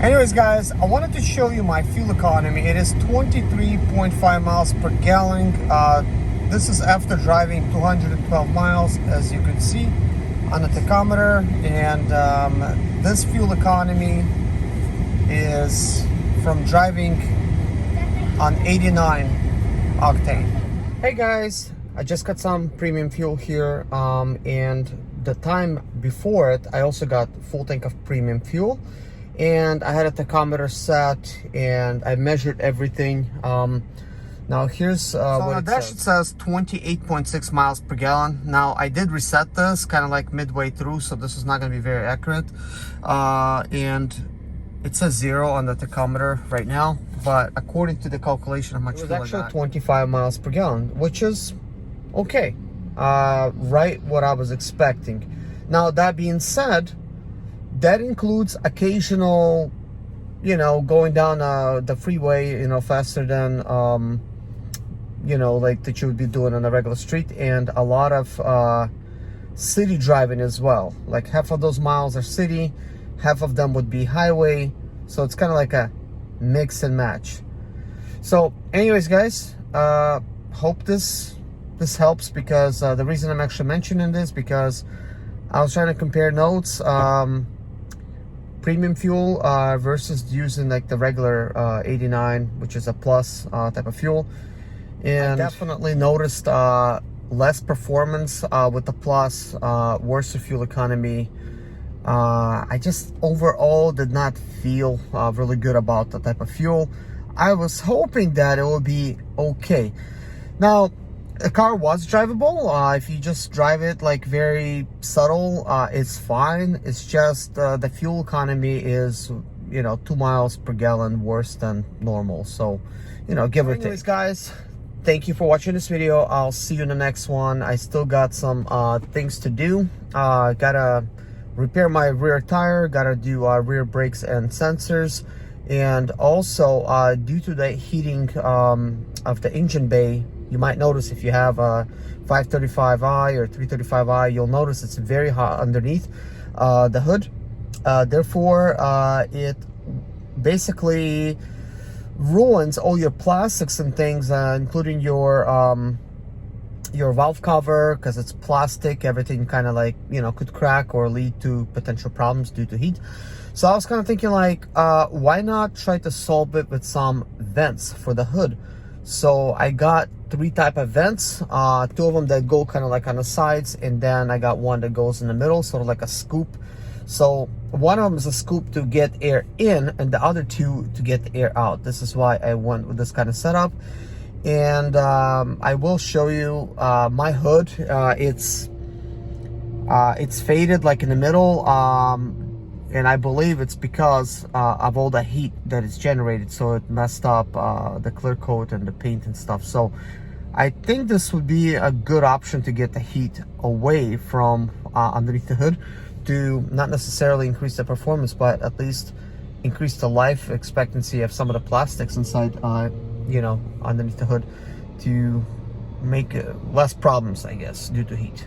Anyways, guys, I wanted to show you my fuel economy. It is 23.5 miles per gallon. This is after driving 212 miles, as you can see on the tachometer. And this fuel economy is from driving on 89 octane. Hey guys, I just got some premium fuel here, and the time before it, I also got full tank of premium fuel. And I had a tachometer set and I measured everything. Now here's what it says. It says 28.6 miles per gallon. Now I did reset this kind of like midway through, so this is not going to be very accurate. And it says 0 on the tachometer right now, but according to the calculation of how much fuel I got, it was actually 25 miles per gallon, which is okay. Right what I was expecting. Now that being said, that includes occasional, going down the freeway, faster than, like that you would be doing on a regular street, and a lot of city driving as well. Like half of those miles are city, half of them would be highway. So it's kind of like a mix and match. So anyways, guys, hope this helps, because the reason I'm actually mentioning this, because I was trying to compare notes. Premium fuel versus using like the regular 89, which is a plus type of fuel, and I definitely noticed less performance with the plus, worse fuel economy. I just overall did not feel really good about the type of fuel. I was hoping that it would be okay. Now the car was drivable. If you just drive it like very subtle, it's fine. It's just the fuel economy is 2 miles per gallon worse than normal. So give or take. Anyways, guys, thank you for watching this video. I'll see you in the next one. I still got some things to do. Gotta repair my rear tire, gotta do rear brakes and sensors, and also due to the heating of the engine bay, you might notice if you have a 535i or 335i, you'll notice it's very hot underneath the hood. Therefore, it basically ruins all your plastics and things, including your valve cover, because it's plastic. Everything kind of like, could crack or lead to potential problems due to heat. So I was kind of thinking like, why not try to solve it with some vents for the hood? So I got 3 type of vents, 2 of them that go kind of like on the sides, and then I got one that goes in the middle, sort of like a scoop. So one of them is a scoop to get air in, and the other 2 to get the air out. This is why I went with this kind of setup. And I will show you my hood. It's faded like in the middle, and I believe it's because of all the heat that is generated, so it messed up the clear coat and the paint and stuff. So I think this would be a good option to get the heat away from underneath the hood, to not necessarily increase the performance, but at least increase the life expectancy of some of the plastics inside underneath the hood, to make less problems, I guess, due to heat.